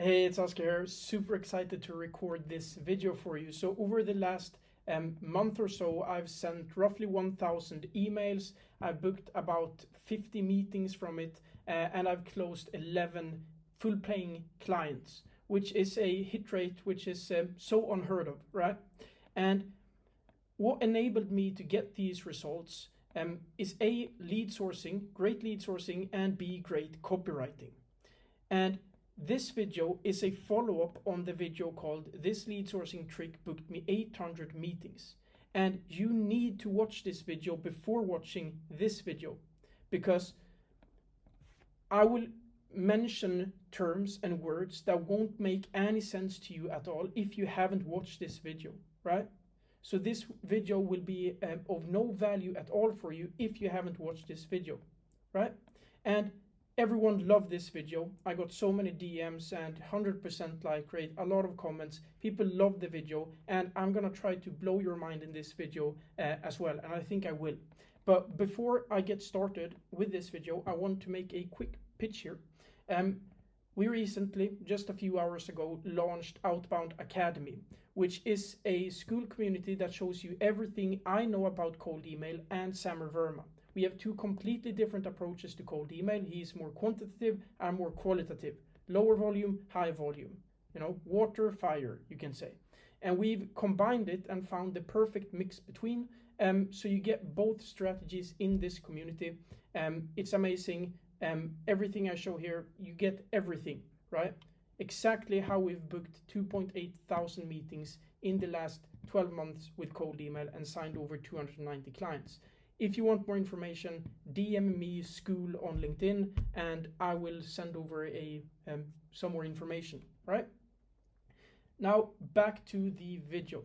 Hey, it's Oscar here. Super excited to record this video for you. So over the last month or so, I've sent roughly 1,000 emails. I've booked about 50 meetings from it, and I've closed 11 full-paying clients, which is a hit rate which is so unheard of, right? And what enabled me to get these results is A, lead sourcing, great lead sourcing, and B, great copywriting. And this video is a follow-up on the video called This Lead Sourcing Trick Booked Me 800 Meetings. And you need to watch this video before watching this video, because I will mention terms and words that won't make any sense to you at all if you haven't watched this video, right? So this video will be of no value at all for you if you haven't watched this video, right? And everyone loved this video. I got so many DMs and 100% like rate, a lot of comments. People love the video, and I'm gonna try to blow your mind in this video as well, and I think I will. But before I get started with this video, I want to make a quick pitch here. We recently, just a few hours ago, launched Outbound Academy, which is a school community that shows you everything I know about cold email and Samer Verma. We have two completely different approaches to cold email. He's more quantitative, I'm more qualitative. Lower volume, high volume. You know, water, fire, you can say. And we've combined it and found the perfect mix between. So you get both strategies in this community. It's amazing. Everything I show here, you get everything, right? Exactly how we've booked 2.8 thousand meetings in the last 12 months with cold email and signed over 290 clients. If you want more information, DM me school on LinkedIn, and I will send over some more information, right? Now back to the video.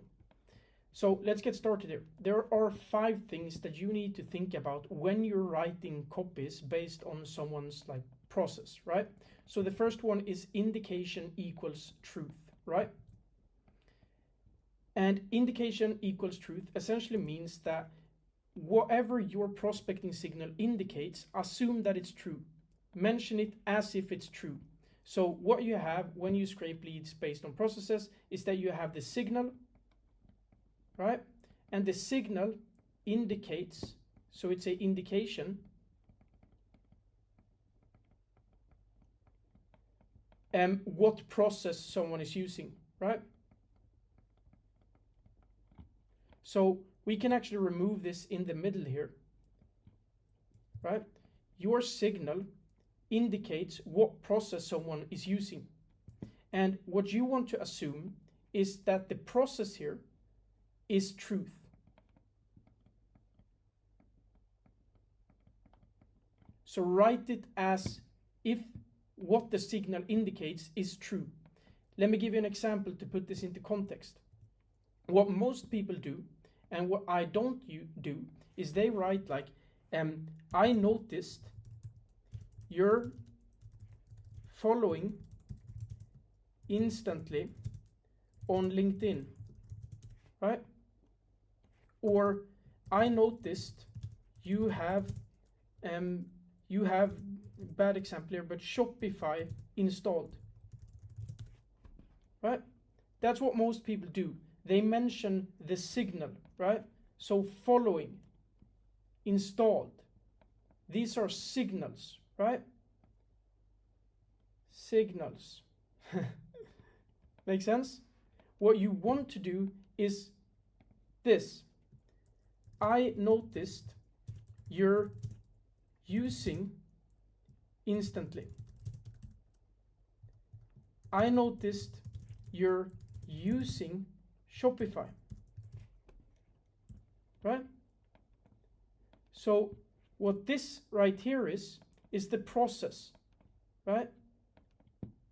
So let's get started here. There are 5 things that you need to think about when you're writing copies based on someone's like process, right? So the first one is indication equals truth, right? And indication equals truth essentially means that whatever your prospecting signal indicates, assume that it's true. Mention it as if it's true. So what you have when you scrape leads based on processes is that you have the signal, right? And the signal indicates, so it's an indication, what process someone is using, right? So we can actually remove this in the middle here, right? Your signal indicates what process someone is using. And what you want to assume is that the process here is truth. So write it as if what the signal indicates is true. Let me give you an example to put this into context. What most people do, and what I don't do, is they write like, I noticed you're following instantly on LinkedIn, right? Or I noticed you have bad example here, but Shopify installed, right? That's what most people do. They mention the signal, right? So following, installed, these are signals, right? Signals. Make sense? What you want to do is this. I noticed you're using instantly. I noticed you're using Shopify, right? So what this right here is the process, right?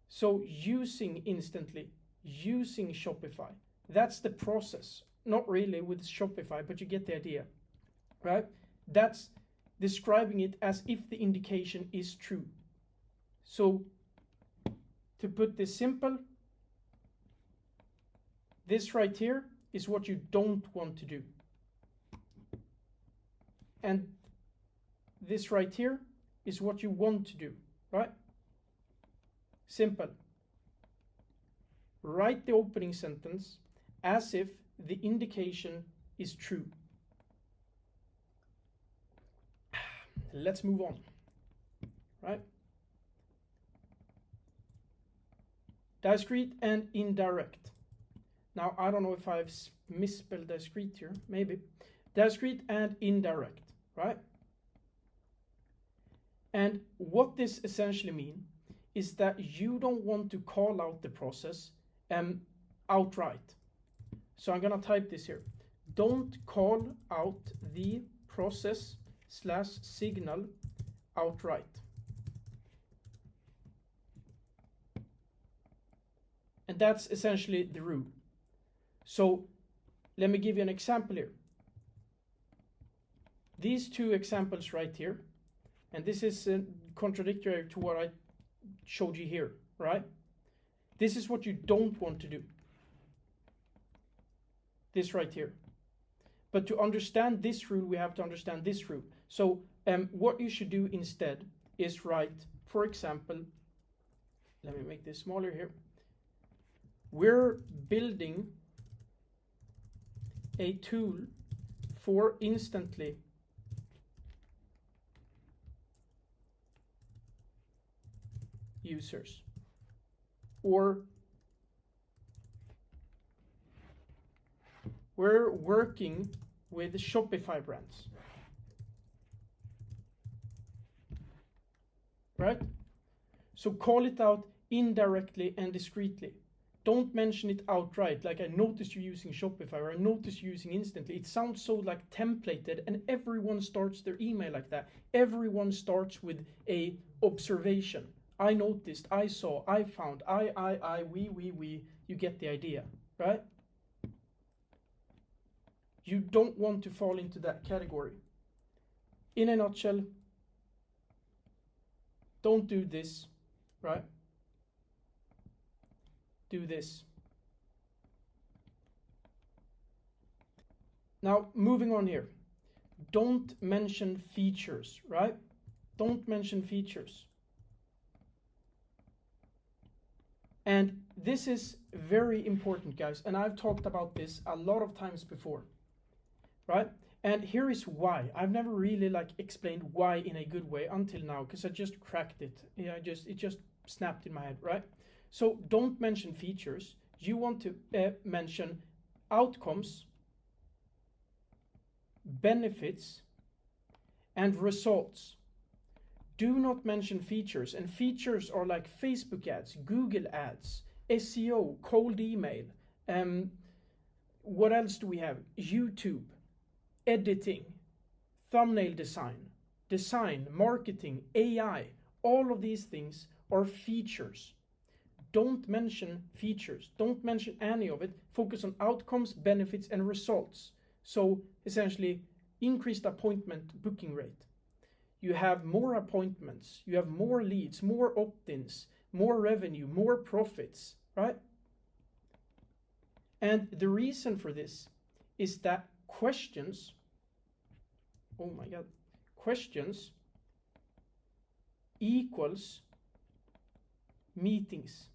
So using instantly, using Shopify, that's the process. Not really with Shopify, but you get the idea, right? That's describing it as if the indication is true. So to put this simple, this right here is what you don't want to do. And this right here is what you want to do, right? Simple. write the opening sentence as if the indication is true. Let's move on, right? Discrete and indirect. Now, I don't know if I've misspelled discrete here, maybe. Discrete and indirect, right? And what this essentially means is that you don't want to call out the process outright. So I'm going to type this here. Don't call out the process / signal outright. And that's essentially the rule. So let me give you an example here. These two examples right here, and this is contradictory to what I showed you here, right? This is what you don't want to do. This right here. But to understand this rule, we have to understand this rule. So what you should do instead is write, for example, let me make this smaller here. We're building a tool for instantly users, or we're working with Shopify brands, right? So call it out indirectly and discreetly. Don't mention it outright, like I noticed you're using Shopify, or I noticed you're using instantly. It sounds so like templated, and everyone starts their email like that. Everyone starts with a observation. I noticed, I saw, I found, we. You get the idea, right? You don't want to fall into that category. In a nutshell, don't do this, right? Do this. Now, moving on here. Don't mention features, right? Don't mention features. And this is very important, guys. And I've talked about this a lot of times before, right? And here is why. I've never really explained why in a good way until now, because I just cracked it. Yeah, it just snapped in my head, right? So don't mention features. You want to mention outcomes, benefits, and results. Do not mention features. And features are like Facebook ads, Google ads, SEO, cold email. What else do we have? YouTube, editing, thumbnail design, marketing, AI. All of these things are features. Don't mention features. Don't mention any of it. Focus on outcomes, benefits, and results. So essentially, increased appointment booking rate. You have more appointments, you have more leads, more opt-ins, more revenue, more profits, right? And the reason for this is that questions equals meetings.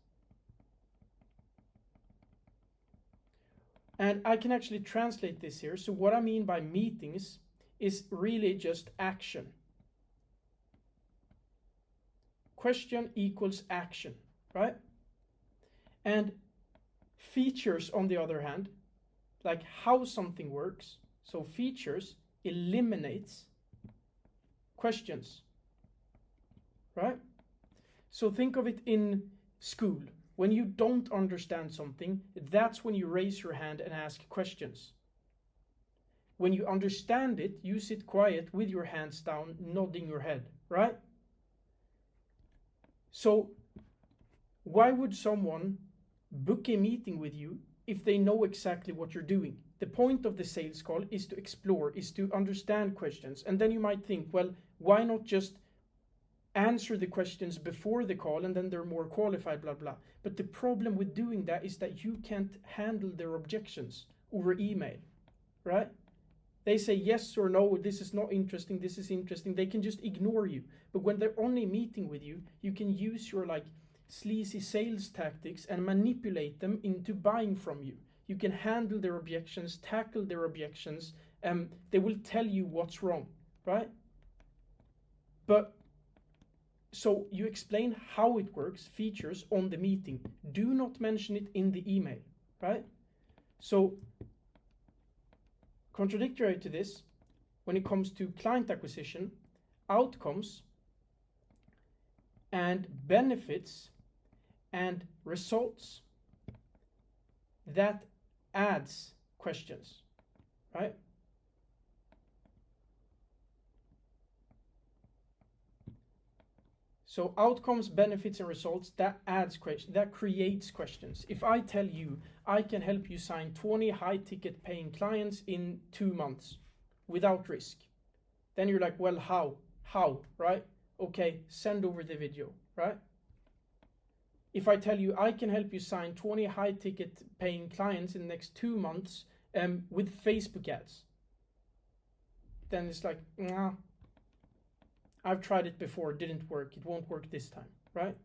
And I can actually translate this here. So what I mean by meetings is really just action. Question equals action, right? And features, on the other hand, like how something works. So features eliminates questions, right? So think of it in school. When you don't understand something, that's when you raise your hand and ask questions. When you understand it, you sit quiet with your hands down, nodding your head, right? So why would someone book a meeting with you if they know exactly what you're doing? The point of the sales call is to explore, is to understand questions. And then you might think, well, why not just answer the questions before the call and then they're more qualified, blah, blah. But the problem with doing that is that you can't handle their objections over email, right? They say yes or no, this is not interesting, this is interesting. They can just ignore you. But when they're on a meeting with you, you can use your sleazy sales tactics and manipulate them into buying from you. You can handle their objections, tackle their objections, they will tell you what's wrong, right? But so you explain how it works, features on the meeting. Do not mention it in the email, right? So contradictory to this, when it comes to client acquisition, outcomes and benefits and results, that adds questions, right? So outcomes, benefits, and results, that adds questions, that creates questions. If I tell you, I can help you sign 20 high-ticket paying clients in 2 months without risk, then you're like, well, how? How, right? Okay, send over the video, right? If I tell you, I can help you sign 20 high-ticket paying clients in the next 2 months with Facebook ads, then it's like, nah, I've tried it before, it didn't work, it won't work this time, right?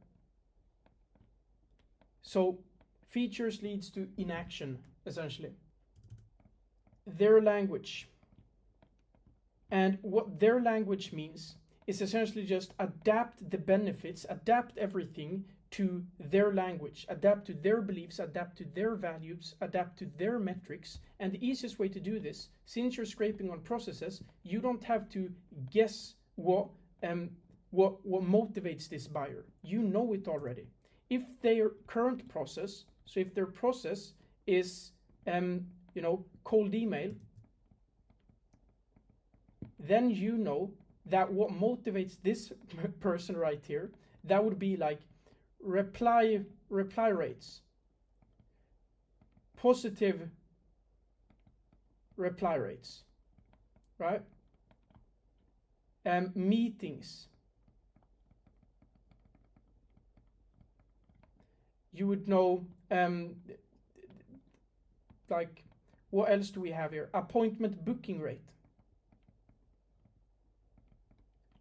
So features leads to inaction, essentially. Their language. And what their language means is essentially just adapt the benefits, adapt everything to their language, adapt to their beliefs, adapt to their values, adapt to their metrics. And the easiest way to do this, since you're scraping on processes, you don't have to guess what motivates this buyer. You know it already. If their current process, so if their process is cold email, then you know that what motivates this person right here, that would be like reply rates, positive reply rates, right? Meetings. You would know, like, what else do we have here? Appointment booking rate.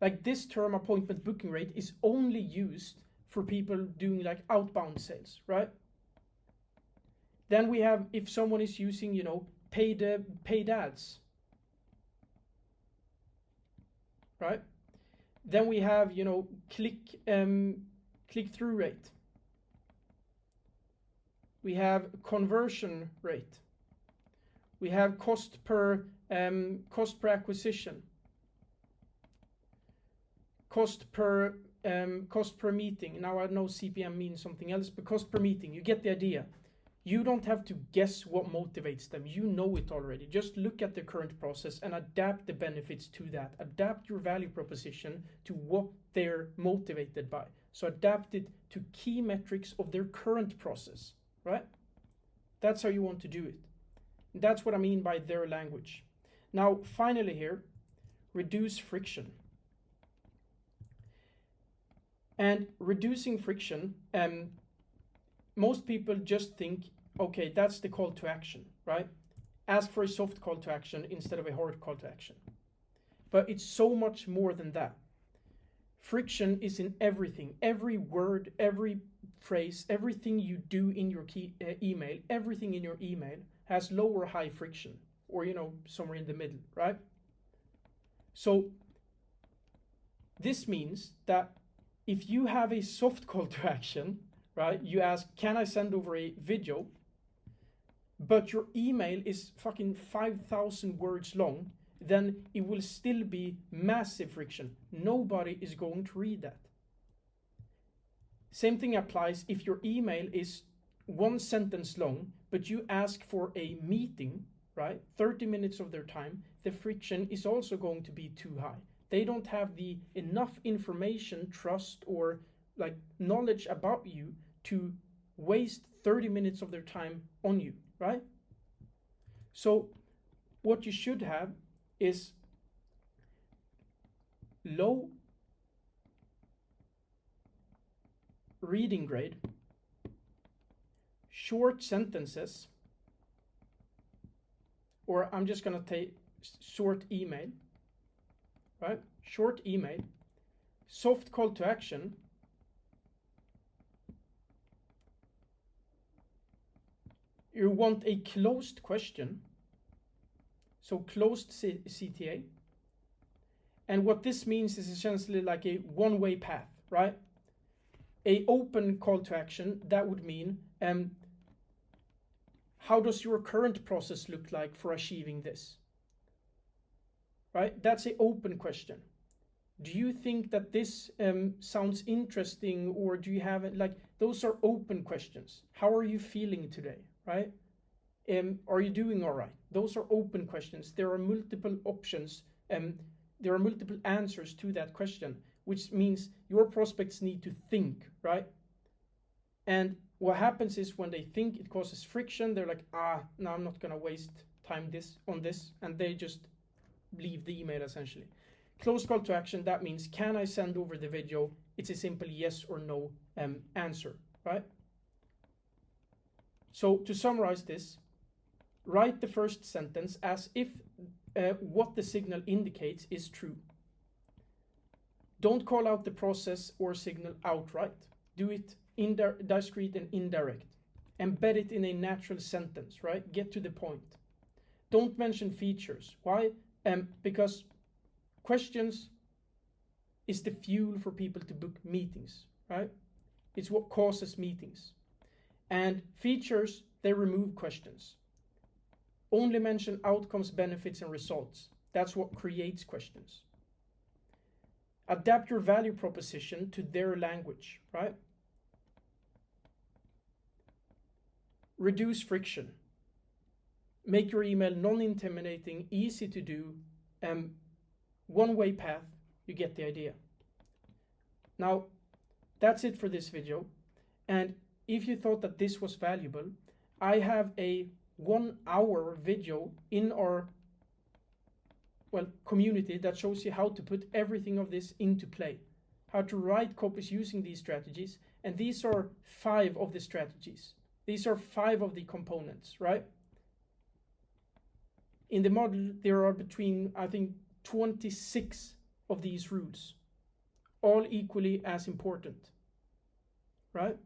Like this term, appointment booking rate, is only used for people doing like outbound sales, right? Then we have, if someone is using, paid ads, right? Then we have, click-through rate. We have conversion rate. We have cost per acquisition. Cost per meeting. Now I know CPM means something else, but cost per meeting, you get the idea. You don't have to guess what motivates them. You know it already. Just look at the current process and adapt the benefits to that. Adapt your value proposition to what they're motivated by. So adapt it to key metrics of their current process, right? That's how you want to do it. That's what I mean by their language. Now, finally here, reduce friction. And reducing friction, most people just think, okay, that's the call to action, right? Ask for a soft call to action instead of a hard call to action. But it's so much more than that. Friction is in everything, every word, every phrase, everything you do in your email, everything in your email has low or high friction, or, somewhere in the middle, right? So this means that if you have a soft call to action, right, you ask, can I send over a video? But your email is fucking 5,000 words long, then it will still be massive friction. Nobody is going to read that. Same thing applies if your email is 1 sentence long, but you ask for a meeting, right, 30 minutes of their time, the friction is also going to be too high. They don't have the enough information, trust, or like knowledge about you to waste 30 minutes of their time on you, right? So what you should have is low reading grade, short sentences, or I'm just going to take short email, right? Short email, soft call to action, You want a closed question, so closed CTA. And what this means is essentially like a one-way path, right? A open call to action, that would mean, how does your current process look like for achieving this? Right? That's an open question. Do you think that this sounds interesting, or do you have it? Like, those are open questions. How are you feeling today, right? Are you doing all right? Those are open questions. There are multiple options. There are multiple answers to that question, which means your prospects need to think, right? And what happens is when they think, it causes friction. They're like, no, I'm not going to waste time on this. And they just leave the email essentially. Closed call to action, that means, can I send over the video? It's a simple yes or no answer, right? So to summarize this, write the first sentence as if what the signal indicates is true. Don't call out the process or signal outright. Do it discrete and indirect. Embed it in a natural sentence, right? Get to the point. Don't mention features. Why? Because questions is the fuel for people to book meetings, right? It's what causes meetings. And features, they remove questions. Only mention outcomes, benefits, and results. That's what creates questions. Adapt your value proposition to their language, right? Reduce friction. Make your email non-intimidating, easy to do, one-way path. You get the idea. Now, that's it for this video. And if you thought that this was valuable, I have a 1-hour video in our community that shows you how to put everything of this into play, how to write copies using these strategies. And these are 5 of the strategies. These are 5 of the components, right? In the model, there are between, I think, 26 of these rules, all equally as important, right?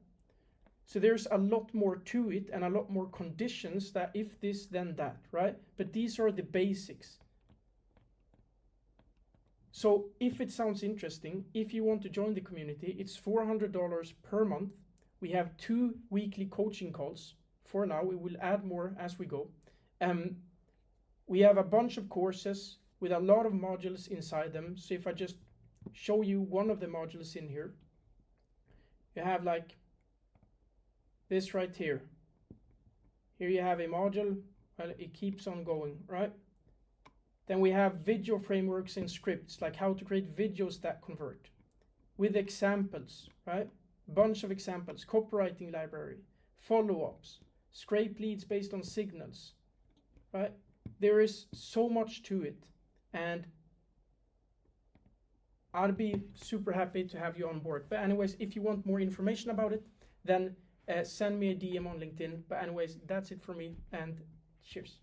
So there's a lot more to it and a lot more conditions, that if this, then that, right? But these are the basics. So if it sounds interesting, if you want to join the community, it's $400 per month. We have 2 weekly coaching calls for now. We will add more as we go. We have a bunch of courses with a lot of modules inside them. So if I just show you one of the modules in here, you have like this right here. Here you have a module. Well, it keeps on going, right? Then we have video frameworks and scripts, like how to create videos that convert with examples, right? Bunch of examples, copywriting library, follow-ups, scrape leads based on signals, right? There is so much to it, and I'd be super happy to have you on board. But anyways, if you want more information about it, then send me a DM on LinkedIn. But anyways, that's it for me, and cheers.